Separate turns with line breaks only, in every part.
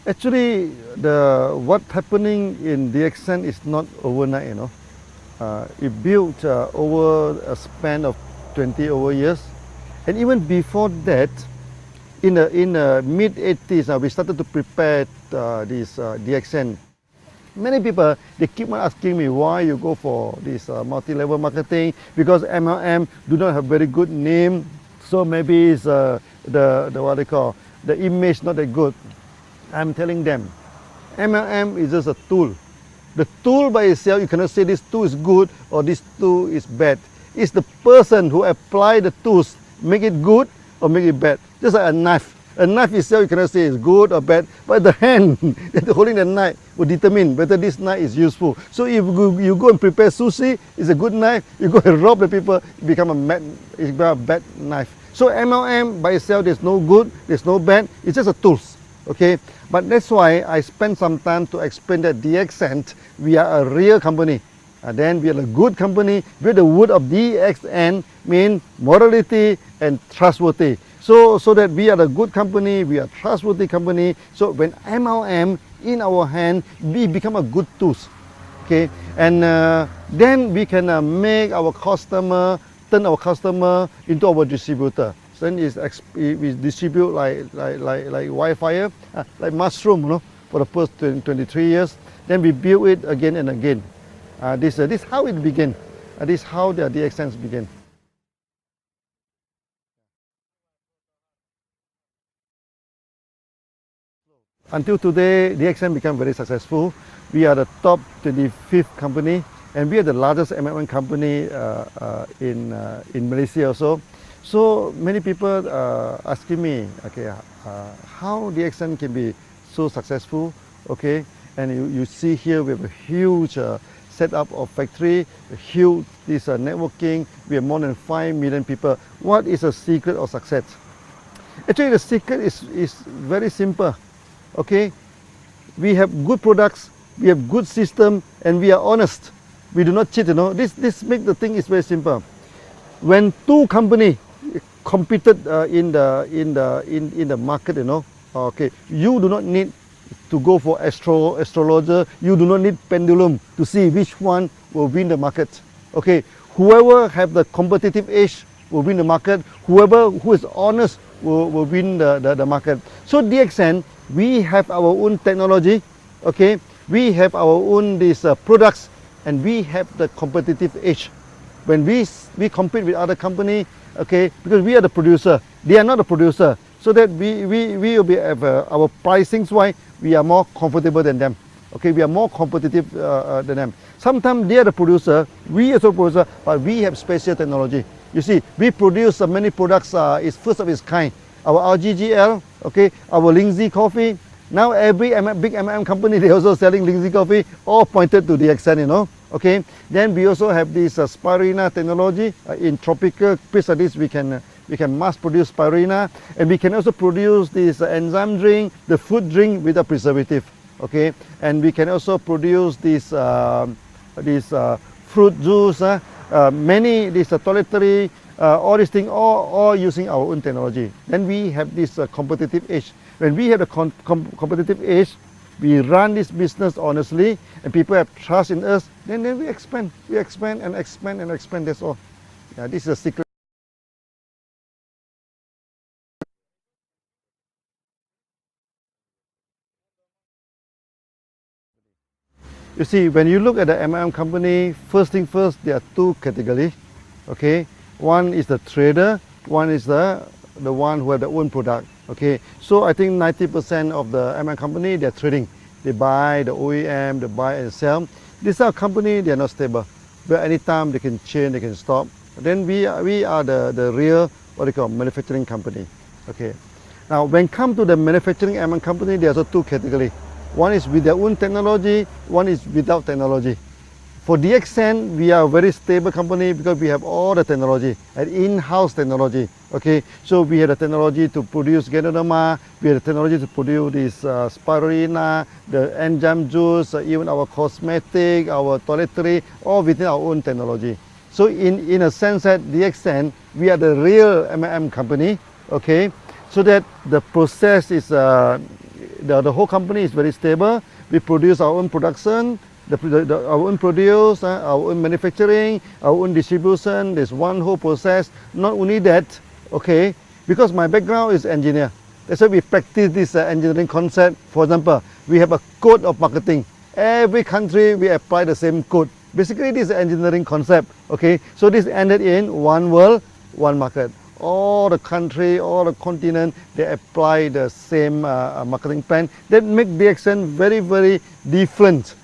Actually, what's happening in DXN is not overnight, you know. It built over a span of 20 over years. And even before that, in the mid 80s, we started to prepare this DXN. Many people, they keep on asking me why you go for this multi-level marketing, because MLM do not have very good name, so maybe it's the what they call, the image not that good. I'm telling them, MLM is just a tool. The tool by itself, you cannot say this tool is good or this tool is bad. It's the person who apply the tools, make it good or make it bad. Just like a knife. A knife itself, you cannot say it's good or bad, but the hand that holding the knife will determine whether this knife is useful. So if you go and prepare sushi, it's a good knife. You go and rob the people, it become a bad knife. So MLM by itself, there's no good, there's no bad. It's just a tools. Okay, but that's why I spent some time to explain that DXN, we are a real company. Then we are a good company. With the word of DXN mean morality and trustworthy. So that we are a good company, we are a trustworthy company. So when MLM in our hand, we become a good tools. Okay, and then we can make our customer, turn our customer into our distributor. Then we distribute like wildfire, like mushroom, you know, for the first 23 years. Then we build it again and again. This is how it began. This is how the DXNs began. Until today, DXN became very successful. We are the top 25th company, and we are the largest MLM company in Malaysia also. So many people asking me, okay, how DXN can be so successful, okay? And you see here we have a huge setup of factory, a huge networking. We have more than 5 million people. What is the secret of success? Actually, the secret is very simple, okay? We have good products, we have good system, and we are honest. We do not cheat, you know. This makes the thing is very simple. When two companies competed in the market, you know, okay, you do not need to go for astrologer, you do not need pendulum to see which one will win the market. Okay, whoever have the competitive edge will win the market, whoever who is honest will win the market. So DXN, we have our own technology, okay, we have our own these products, and we have the competitive edge. When we compete with other company, okay, because we are the producer, they are not the producer, so that we will be our pricings wise, we are more comfortable than them. Okay, we are more competitive than them. Sometimes they are the producer, we are the producer, but we have special technology. You see, we produce many products. It's first of its kind. Our RGGL, okay, our Lindsay coffee. Now every big MLM company, they also selling Lindsay coffee, all pointed to DXN, you know. Okay, then we also have this spirulina technology. In tropical place like this, we can mass produce spirulina, and we can also produce this enzyme drink, the food drink with a preservative. Okay, and we can also produce this fruit juice, many this toiletry, all these things, all using our own technology. Then we have this competitive edge. When we have the competitive edge, we run this business honestly, and people have trust in us. Then we expand and expand and expand. That's all. Yeah, this is a secret. You see, when you look at the MLM company, first thing first, there are two categories. Okay, one is the trader, one is the one who have their own product. Okay, so I think 90% of the MLM company, they're trading. They buy the OEM, they buy and sell. These are company, they are not stable. But anytime they can change, they can stop. Then we are the real, what they call, manufacturing company. Okay. Now, when come to the manufacturing MLM company, there's also two categories. One is with their own technology, one is without technology. For DXN, we are a very stable company because we have all the technology, and in-house technology. Okay, so we have the technology to produce Ganoderma, we have the technology to produce this spirulina, the enzyme juice, even our cosmetic, our toiletry, all within our own technology. So in a sense that DXN, we are the real MLM company. Okay, so that the process is the whole company is very stable. We produce our own production, our own produce, our own manufacturing, our own distribution. There's one whole process. Not only that, okay, because my background is engineer. That's why we practice this engineering concept. For example, we have a code of marketing. Every country we apply the same code. Basically, this is engineering concept. Okay, so this ended in one world, one market. All the country, all the continent, they apply the same marketing plan. That make DXN very, very different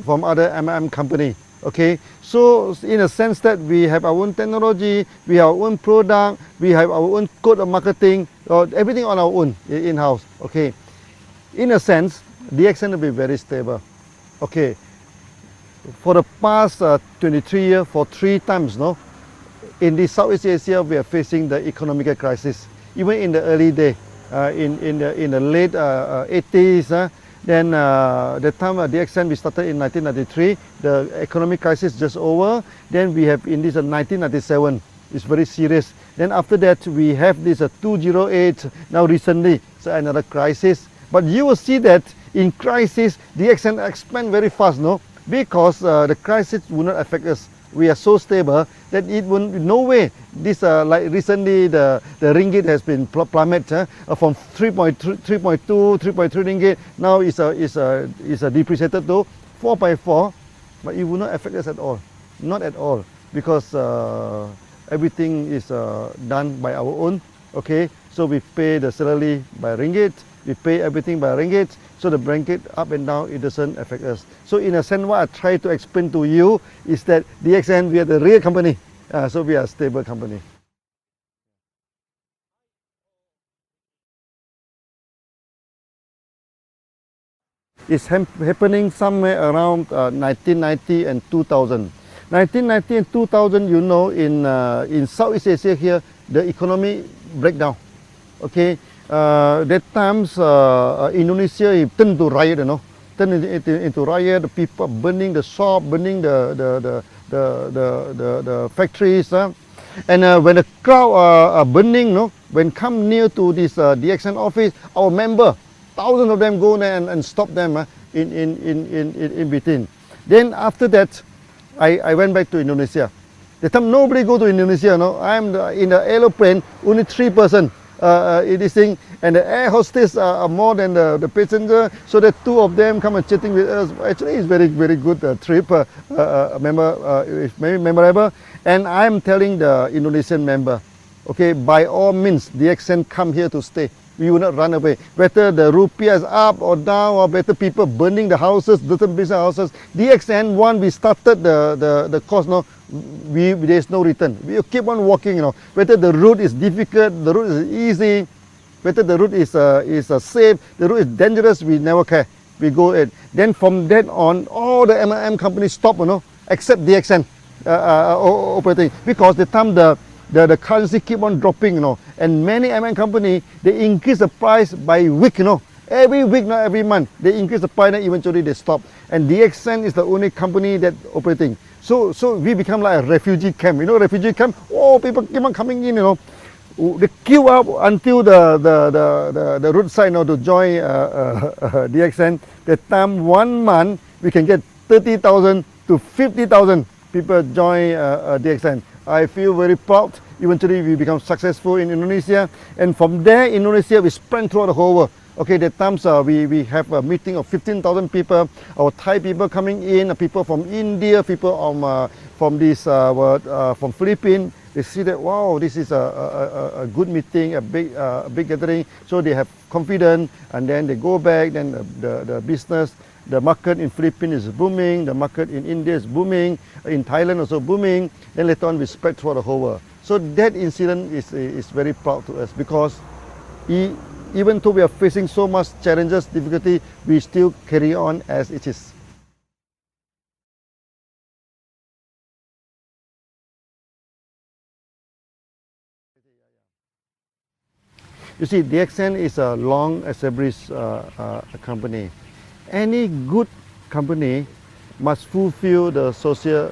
from other MLM company. Okay, so in a sense that we have our own technology, we have our own product, we have our own code of marketing, everything on our own in-house. Okay, in a sense, DXN will be very stable. Okay, for the past 23 years, for 3 times, no, in the Southeast Asia, we are facing the economic crisis. Even in the early day, in the late 80s, then the time DXN we started in 1993, the economic crisis just over. Then we have in this 1997, it's very serious. Then after that we have this 2008. Now recently, so another crisis. But you will see that in crisis, DXN expand very fast, no, because the crisis will not affect us. We are so stable that it will no way. This like recently the ringgit has been plummeted from 3.2, 3.3 ringgit. Now is depreciated to 4.4, but it will not affect us at all, not at all, because everything is done by our own. Okay, so we pay the salary by ringgit, we pay everything by ringgit. So the ringgit up and down, it doesn't affect us. So in a sense, what I try to explain to you is that DXN, we are the real company. So we are a stable company. It's happening somewhere around 1990 and 2000. 1990 and 2000, you know, in Southeast Asia here, the economy breakdown. Okay. That times Indonesia it turned to riot, you know, turned into riot. The people burning the shop, burning the factories, and when the crowd are burning, no, when come near to this DXN office, our member, thousands of them go there and stop them in between. Then after that, I went back to Indonesia. The time nobody go to Indonesia, no, I'm in the aeroplane, only 3 person. This thing, and the air hostess are more than the passenger, so the 2 of them come and chatting with us. Actually, it's very, very good trip. It's very memorable. And I'm telling the Indonesian member, okay, by all means, DXN come here to stay. We will not run away. Whether the rupiah is up or down, or better people burning the houses, different business houses. DXN, we started the course, no, there's no return. We keep on walking, you know. Whether the route is difficult, the route is easy, whether the route is safe, the route is dangerous, we never care. We go ahead. Then from then on, all the MLM companies stop, you know, except DXN operating, because the time the currency keep on dropping, you know, and many MLM company they increase the price by week, you know. Every week, not every month, they increase the price and eventually they stop. And DXN is the only company that operating. So we become like a refugee camp. You know, refugee camp. Oh, people keep on coming in. You know, they queue up until the roadside, you know, to join DXN. That time 1 month we can get 30,000 to 50,000 people join DXN. I feel very proud. Eventually we become successful in Indonesia, and from there Indonesia we spread throughout the whole world. Okay, that times we have a meeting of 15,000 people. Our Thai people coming in, people from India, people from Philippines. They see that, wow, this is a good meeting, a big gathering. So they have confidence, and then they go back. Then the business, the market in Philippines is booming. The market in India is booming. In Thailand also booming. Then later on we spread throughout the whole world. So that incident is very proud to us, because even though we are facing so much challenges, difficulty, we still carry on as it is. You see, DXN is a long established company. Any good company must fulfill the social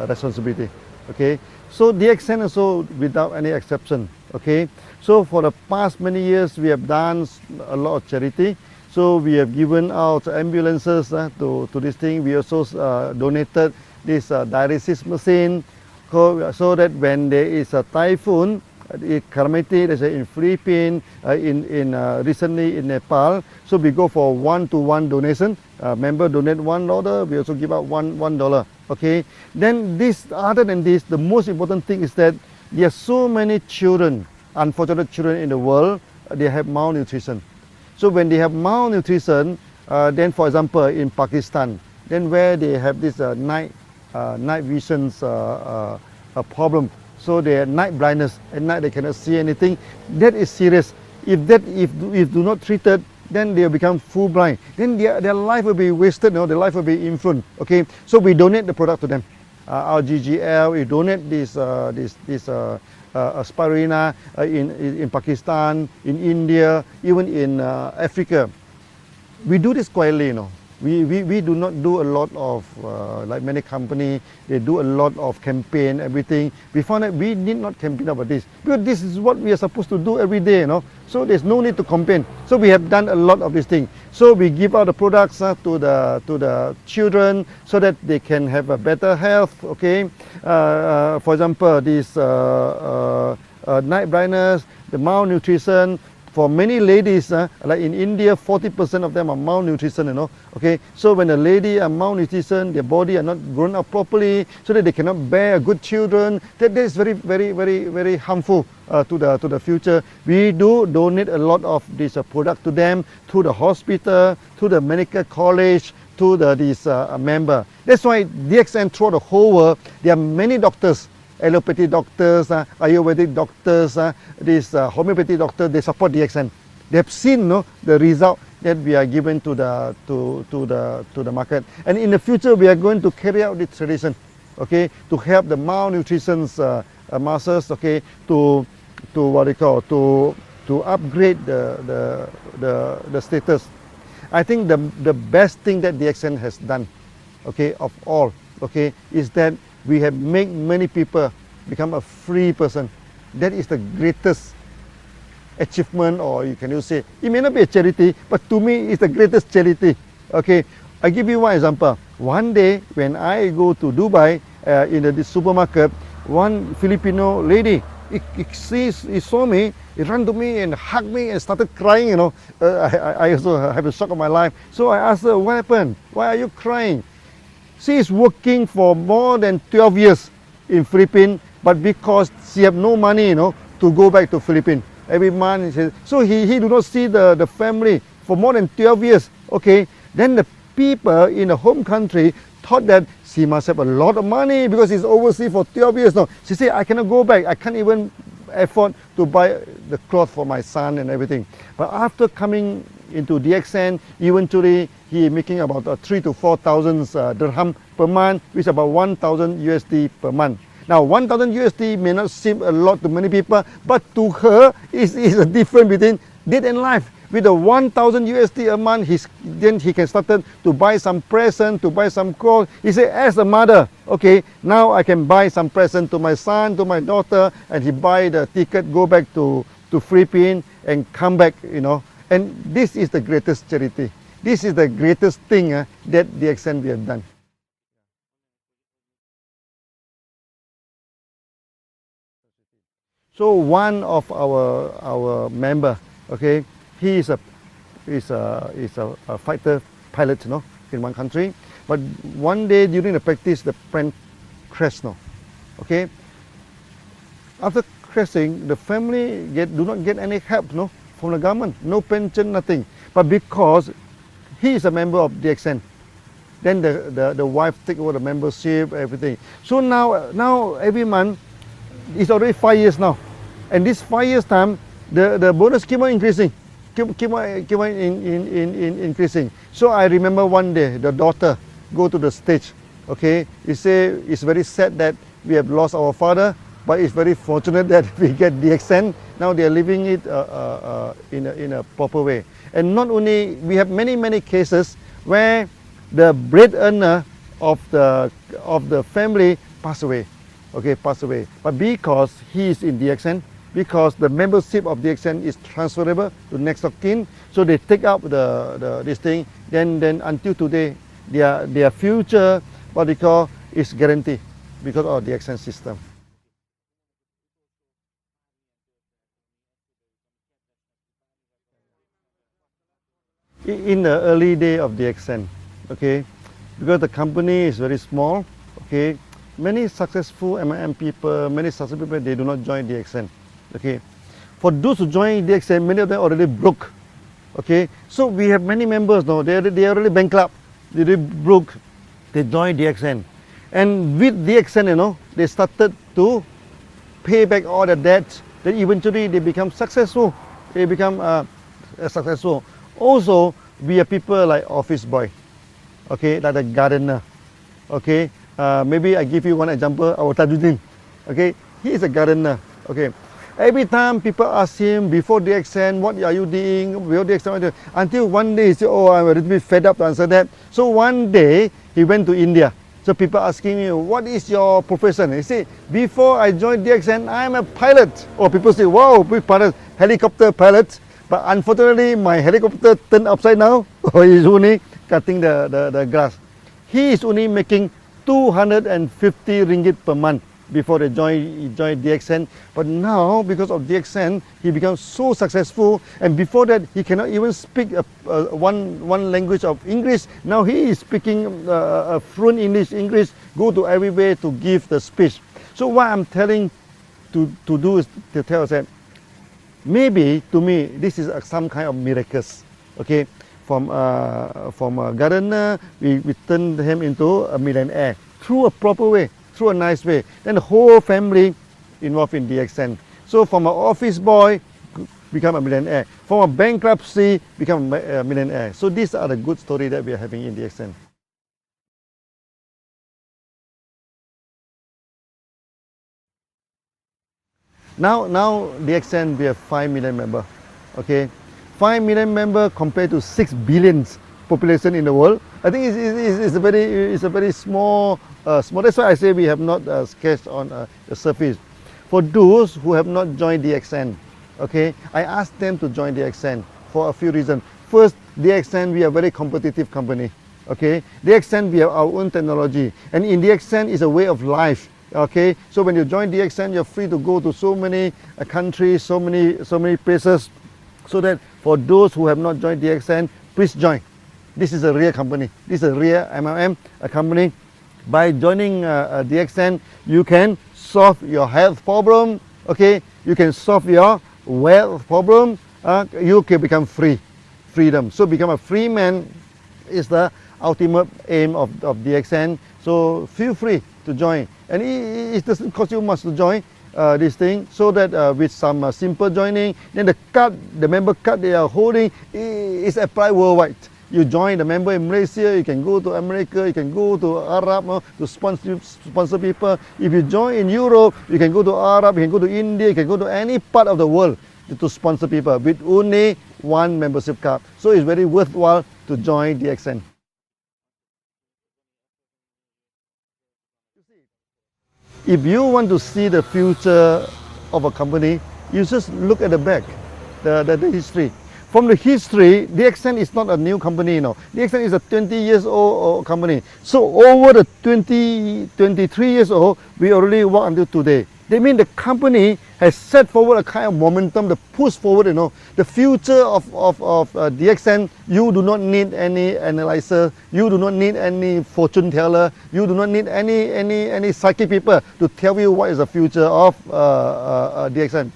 responsibility. Okay, so DXN also without any exception. Okay, so for the past many years we have done a lot of charity. So we have given out ambulances to this thing. We also donated this dialysis machine so that when there is a typhoon, calamity, let's say in Philippines, recently in Nepal, so we go for one-to-one donation. Member donate $1, we also give out $1. Okay. Then this, other than this, the most important thing is that there are so many children, unfortunate children in the world, they have malnutrition. So when they have malnutrition, then for example in Pakistan, then where they have this night visions problem, so they have night blindness, at night they cannot see anything. That is serious. If do not treated, then they will become full blind. Then their life will be wasted. Their life will be influenced. Okay, so we donate the product to them. Our GGL, we donate this spirulina in Pakistan, in India, even in Africa. We do this quietly, We do not do a lot of, like many companies, they do a lot of campaign, everything. We found that we need not campaign about this, because this is what we are supposed to do every day, So there's no need to campaign. So we have done a lot of this thing. So we give out the products to the children so that they can have a better health, okay? For example, this night blindness, the malnutrition. For many ladies, like in India, 40% of them are malnutrition, Okay, so when a lady are malnutrition, their body are not grown up properly, so that they cannot bear good children. That is very, very, very, very harmful to the future. We do donate a lot of this product to them, to the hospital, to the medical college, to this member. That's why DXN throughout the whole world, there are many doctors. Allopathy doctors, Ayurvedic doctors, this homeopathy doctors, they support DXN. They have seen the result that we are given to the market. And in the future, we are going to carry out this tradition, okay, to help the malnutrition masses, okay, to what they call to upgrade the status. I think the best thing that DXN has done, okay, of all, okay, is that we have made many people become a free person. That is the greatest achievement, or you can say, it may not be a charity, but to me it's the greatest charity. Okay, I give you one example. One day when I go to Dubai, in the supermarket, one Filipino lady, he saw me, he ran to me and hugged me and started crying, I also have a shock of my life. So I asked her, what happened? Why are you crying? She is working for more than 12 years in Philippines, but because she have no money, to go back to Philippines every month. So he do not see the family for more than 12 years. Okay, then the people in the home country thought that she must have a lot of money because she's overseas for 12 years now. She said, I cannot go back. I can't even afford to buy the cloth for my son and everything. But after coming into DXN, eventually he making about 3,000 to 4,000 dirham per month, which is about 1,000 USD per month. Now 1,000 USD may not seem a lot to many people, but to her is a difference between death and life. With the 1,000 USD a month, then he can start to buy some present, to buy some clothes. He said, as a mother, okay, now I can buy some present to my son, to my daughter, and he buy the ticket, go back to Philippines and come back, And this is the greatest charity. This is the greatest thing that DXN we have done. So one of our member, okay, he is a fighter pilot, in one country. But one day during the practice, the plane crashed, okay. After crashing, the family do not get any help, from the government, no pension, nothing. But because he is a member of DXN, then the wife take over the membership, everything. So now every month, it's already 5 years now, and this 5 years time, the bonus keep on increasing, keep on increasing. So I remember one day the daughter go to the stage, okay. He say it's very sad that we have lost our father, but it's very fortunate that we get DXN. Now they are living it in a proper way. And not only, we have many cases where the breadwinner of the family pass away, okay, pass away. But because he is in DXN, because the membership of DXN is transferable to next of kin. So they take up this thing. Then until today, their future, what they call, is guaranteed because of the DXN system. In the early day of DXN, okay, because the company is very small, okay, many successful MLM people, many successful people, they do not join DXN, okay. For those who join DXN, many of them already broke, okay. So we have many members now, they are already bankrupt, they already broke, they join DXN. And with DXN, you know, they started to pay back all the debts, then eventually they become successful, they become successful. Also, we are people like office boy, okay, like the gardener, okay. Maybe I give you one example, our Tajuddin, okay, he is a gardener, okay. Every time people ask him before DXN, what are you doing, before DXN, until one day he said, oh, I'm a little bit fed up to answer that. So one day, he went to India. So people asking me, what is your profession? He said, before I joined DXN, I'm a pilot. Or people say, wow, big pilot, helicopter pilot. But unfortunately, my helicopter turned upside down. He's only cutting the grass. He is only making 250 ringgit per month before he joined DXN. But now, because of DXN, he becomes so successful. And before that, he cannot even speak one language of English. Now he is speaking fluent English, go to everywhere to give the speech. So what I'm telling to do is to tell us that maybe to me this is some kind of miracles, okay. From a gardener, we turn him into a millionaire through a proper way, through a nice way. Then the whole family involved in DXN. So from an office boy, become a millionaire. From a bankruptcy, become a millionaire. So these are the good stories that we are having in DXN. Now DXN, we have 5 million members, okay. 5 million members compared to 6 billion population in the world. I think it's a very small. That's why I say we have not sketched on the surface. For those who have not joined DXN, okay, I asked them to join DXN for a few reasons. First, DXN, we are a very competitive company, okay. DXN, we have our own technology, and in DXN is a way of life. Okay, so when you join DXN, you're free to go to so many countries, so many places. So that for those who have not joined DXN, please join. This is a real company. This is a real MLM company. By joining DXN, you can solve your health problem. Okay, you can solve your wealth problem. You can become freedom. So become a free man is the ultimate aim of DXN. So feel free to join, and it doesn't cost you much to join this thing. So that with some simple joining, then the member card they are holding is applied worldwide. You join the member in Malaysia, you can go to America, you can go to Arab to sponsor people. If you join in Europe, you can go to Arab, you can go to India, you can go to any part of the world to sponsor people with only one membership card. So it's very worthwhile to join DXN. If you want to see the future of a company, you just look at the back, the history. From the history, DXN is not a new company, you know. DXN is a 20 years old company. So over the 23 years old, we already work until today. They mean the company has set forward a kind of momentum to push forward, you know. The future of DXN, you do not need any analyzer, you do not need any fortune teller, you do not need any psychic people to tell you what is the future of DXN.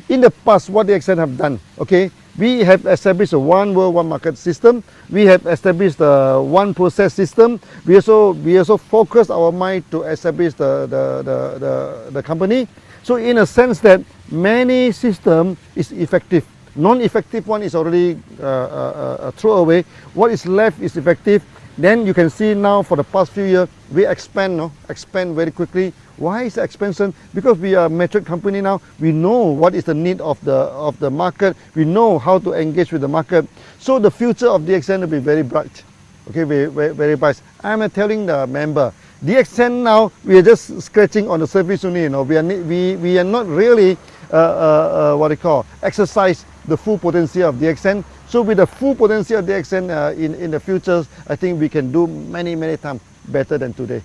In the past, what DXN have done, okay, we have established a one world, one market system. We have established a one process system. We also focus our mind to establish the company. So in a sense that many system is effective. Non-effective one is already thrown away. What is left is effective. Then you can see now for the past few years, we expand very quickly. Why is the expansion? Because we are a metric company now. We know what is the need of the market. We know how to engage with the market. So the future of DXN will be very bright. Okay, very bright. I'm telling the member, DXN now, we are just scratching on the surface only. You know, we are not really exercise the full potential of DXN. So with the full potential of DXN in the future, I think we can do many times better than today.